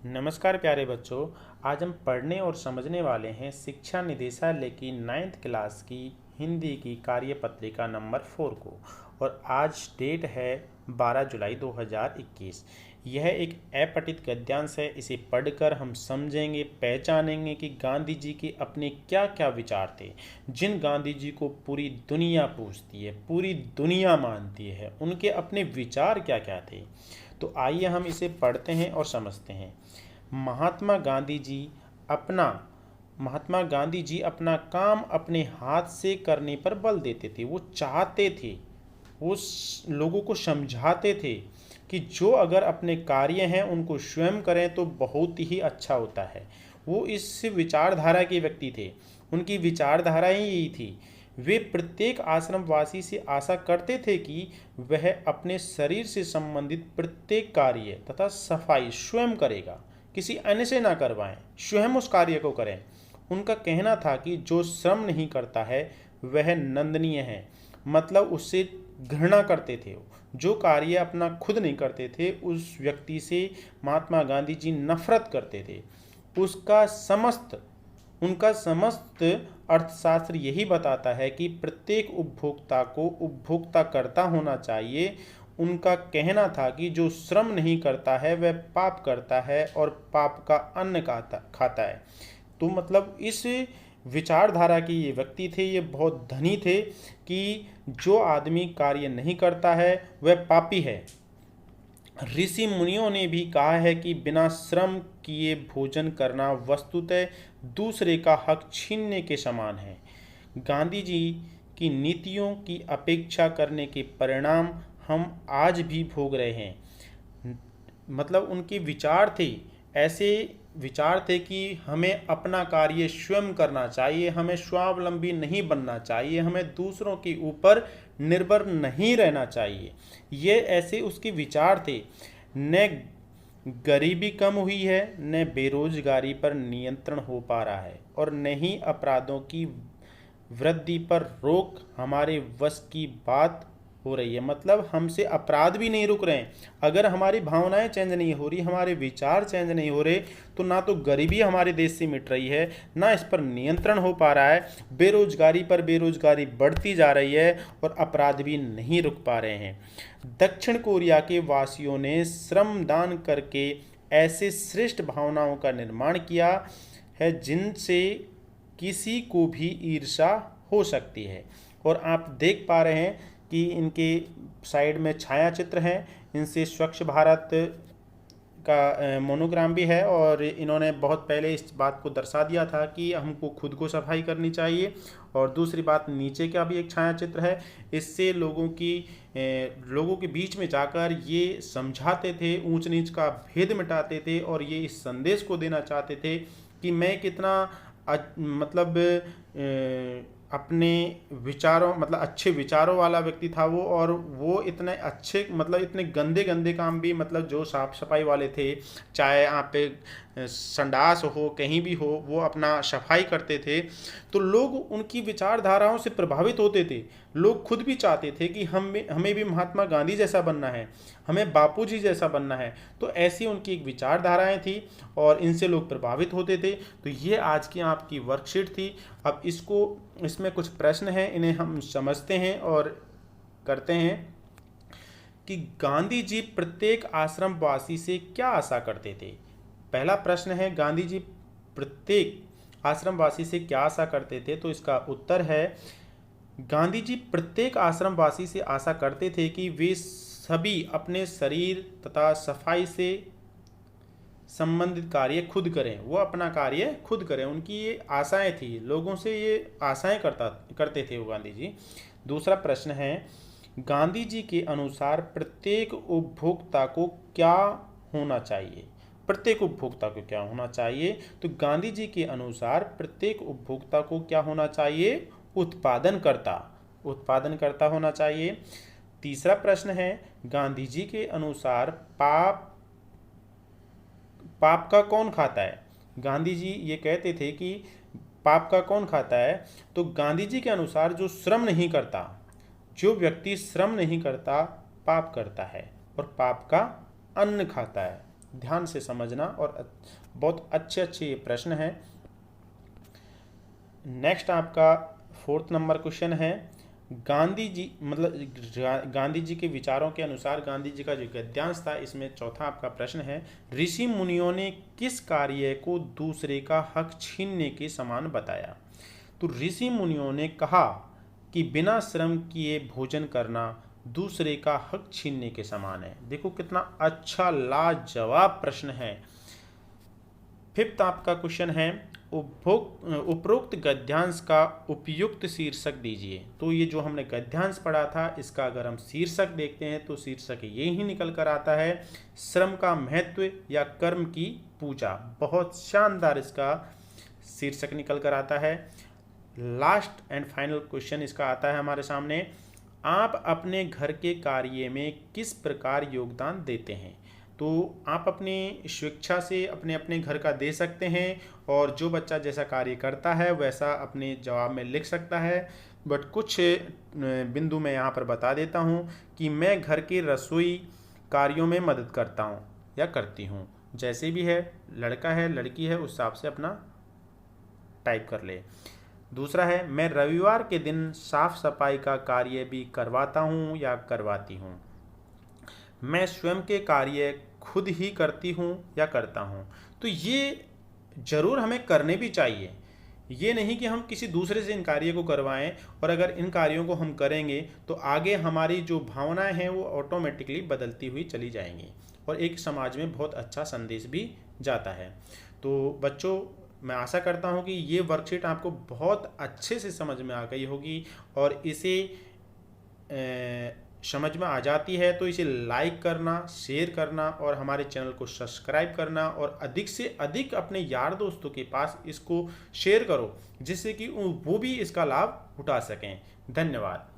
नमस्कार प्यारे बच्चों। आज हम पढ़ने और समझने वाले हैं शिक्षा निदेशालय की 9th क्लास की हिंदी की कार्यपत्रिका नंबर 4 को। और आज डेट है 12 जुलाई 2021। यह एक अपठित गद्यांश है। इसे पढ़कर हम समझेंगे, पहचानेंगे कि गांधी जी के अपने क्या क्या विचार थे, जिन गांधी जी को पूरी दुनिया पूछती है, पूरी दुनिया मानती है। उनके अपने विचार क्या क्या थे। तो आइए हम इसे पढ़ते हैं और समझते हैं। महात्मा गांधी जी अपना महात्मा गांधी जी अपना काम अपने हाथ से करने पर बल देते थे। वो चाहते थे, वो लोगों को समझाते थे कि जो अगर अपने कार्य हैं उनको स्वयं करें तो बहुत ही अच्छा होता है। वो इस विचारधारा के व्यक्ति थे। उनकी विचारधारा ही यही थी। वे प्रत्येक आश्रमवासी से आशा करते थे कि वह अपने शरीर से संबंधित प्रत्येक कार्य तथा सफाई स्वयं करेगा, किसी अन्य से ना करवाएं, स्वयं उस कार्य को करें। उनका कहना था कि जो श्रम नहीं करता है वह निंदनीय है, मतलब उससे घृणा करते थे। जो कार्य अपना खुद नहीं करते थे उस व्यक्ति से महात्मा गांधी जी नफरत करते थे। उसका समस्त उनका समस्त अर्थशास्त्र यही बताता है कि प्रत्येक उपभोक्ता को उपभोक्ता करता होना चाहिए। उनका कहना था कि जो श्रम नहीं करता है वह पाप करता है और पाप का अन्न खाता है। तो मतलब इस विचारधारा के ये व्यक्ति थे, ये बहुत धनी थे कि जो आदमी कार्य नहीं करता है वह पापी है। ऋषि मुनियों ने भी कहा है कि बिना श्रम किए भोजन करना वस्तुतः दूसरे का हक छीनने के समान है। गांधी जी की नीतियों की अपेक्षा करने के परिणाम हम आज भी भोग रहे हैं। मतलब उनके विचार थे, ऐसे विचार थे कि हमें अपना कार्य स्वयं करना चाहिए, हमें स्वावलंबी नहीं बनना चाहिए, हमें दूसरों के ऊपर निर्भर नहीं रहना चाहिए। ये ऐसे उसके विचार थे। न गरीबी कम हुई है, न बेरोजगारी पर नियंत्रण हो पा रहा है, और न ही अपराधों की वृद्धि पर रोक हमारे वश की बात हो रही है। मतलब हमसे अपराध भी नहीं रुक रहे हैं। अगर हमारी भावनाएं चेंज नहीं हो रही, हमारे विचार चेंज नहीं हो रहे, तो ना तो गरीबी हमारे देश से मिट रही है, ना इस पर नियंत्रण हो पा रहा है। बेरोजगारी पर बेरोजगारी बढ़ती जा रही है और अपराध भी नहीं रुक पा रहे हैं। दक्षिण कोरिया के वासियों ने श्रमदान करके ऐसे श्रेष्ठ भावनाओं का निर्माण किया है जिनसे किसी को भी ईर्ष्या हो सकती है। और आप देख पा रहे हैं कि इनके साइड में छाया चित्र हैं। इनसे स्वच्छ भारत का मोनोग्राम भी है, और इन्होंने बहुत पहले इस बात को दर्शा दिया था कि हमको खुद को सफाई करनी चाहिए। और दूसरी बात, नीचे का भी एक छाया चित्र है। इससे लोगों के बीच में जाकर ये समझाते थे, ऊंच नीच का भेद मिटाते थे, और ये इस संदेश को देना चाहते थे कि मैं कितना मतलब अपने विचारों मतलब अच्छे विचारों वाला व्यक्ति था वो। और वो इतने अच्छे मतलब इतने गंदे गंदे काम भी, मतलब जो साफ सफाई वाले थे, चाहे आप पे संडास हो कहीं भी हो, वो अपना सफाई करते थे। तो लोग उनकी विचारधाराओं से प्रभावित होते थे। लोग खुद भी चाहते थे कि हमें भी महात्मा गांधी जैसा बनना है, हमें बापू जी जैसा बनना है। तो ऐसी उनकी एक विचारधाराएं थी और इनसे लोग प्रभावित होते थे। तो ये आज की आपकी वर्कशीट थी। अब इसमें कुछ प्रश्न हैं, इन्हें हम समझते हैं और करते हैं। कि गांधी जी प्रत्येक आश्रम वासी से क्या आशा करते थे। पहला प्रश्न है, गांधी जी प्रत्येक आश्रम वासी से क्या आशा करते थे। तो इसका उत्तर है, गांधी जी प्रत्येक आश्रम वासी से आशा करते थे कि वे सभी अपने शरीर तथा सफाई से संबंधित कार्य खुद करें। वो अपना कार्य खुद करें, उनकी ये आशाएं थी। लोगों से ये आशाएं करते थे वो गांधी जी। दूसरा प्रश्न है, गांधी जी के अनुसार प्रत्येक उपभोक्ता को क्या होना चाहिए। प्रत्येक उपभोक्ता को क्या होना चाहिए। तो गांधी जी के अनुसार प्रत्येक उपभोक्ता को क्या होना चाहिए, उत्पादनकर्ता होना चाहिए। तीसरा प्रश्न है, गांधी जी के अनुसार पाप का कौन खाता है। गांधी जी ये कहते थे कि पाप का कौन खाता है। तो गांधी जी के अनुसार जो श्रम नहीं करता, जो व्यक्ति श्रम नहीं करता पाप करता है और पाप का अन्न खाता है। ध्यान से समझना और बहुत अच्छे अच्छे ये प्रश्न हैं। नेक्स्ट आपका 4th नंबर क्वेश्चन है, गांधी जी गांधी जी के विचारों के अनुसार गांधी जी का जो गद्यांश था, इसमें चौथा आपका प्रश्न है, ऋषि मुनियों ने किस कार्य को दूसरे का हक छीनने के समान बताया। तो ऋषि मुनियों ने कहा कि बिना श्रम किए भोजन करना दूसरे का हक छीनने के समान है। देखो कितना अच्छा लाजवाब प्रश्न है। 5th आपका क्वेश्चन है, उपरोक्त गद्यांश का उपयुक्त शीर्षक दीजिए। तो ये जो हमने गद्यांश पढ़ा था, इसका अगर हम शीर्षक देखते हैं तो शीर्षक ये ही निकल कर आता है, श्रम का महत्व या कर्म की पूजा। बहुत शानदार इसका शीर्षक निकल कर आता है। लास्ट एंड फाइनल क्वेश्चन इसका आता है हमारे सामने, आप अपने घर के कार्य में किस प्रकार योगदान देते हैं। तो आप अपनी स्वेच्छा से अपने अपने घर का दे सकते हैं, और जो बच्चा जैसा कार्य करता है वैसा अपने जवाब में लिख सकता है। बट कुछ बिंदु मैं यहाँ पर बता देता हूँ कि मैं घर के रसोई कार्यों में मदद करता हूँ या करती हूँ। जैसे भी है, लड़का है लड़की है, उस हिसाब से अपना टाइप कर ले। दूसरा है, मैं रविवार के दिन साफ सफाई का कार्य भी करवाता हूँ या करवाती हूँ। मैं स्वयं के कार्य खुद ही करती हूँ या करता हूँ। तो ये ज़रूर हमें करने भी चाहिए। ये नहीं कि हम किसी दूसरे से इन कार्य को करवाएं, और अगर इन कार्यों को हम करेंगे तो आगे हमारी जो भावनाएं हैं वो ऑटोमेटिकली बदलती हुई चली जाएंगी, और एक समाज में बहुत अच्छा संदेश भी जाता है। तो बच्चों, मैं आशा करता हूँ कि ये वर्कशीट आपको बहुत अच्छे से समझ में आ गई होगी, और इसे समझ में आ जाती है तो इसे लाइक करना, शेयर करना और हमारे चैनल को सब्सक्राइब करना, और अधिक से अधिक अपने यार दोस्तों के पास इसको शेयर करो, जिससे कि वो भी इसका लाभ उठा सकें। धन्यवाद।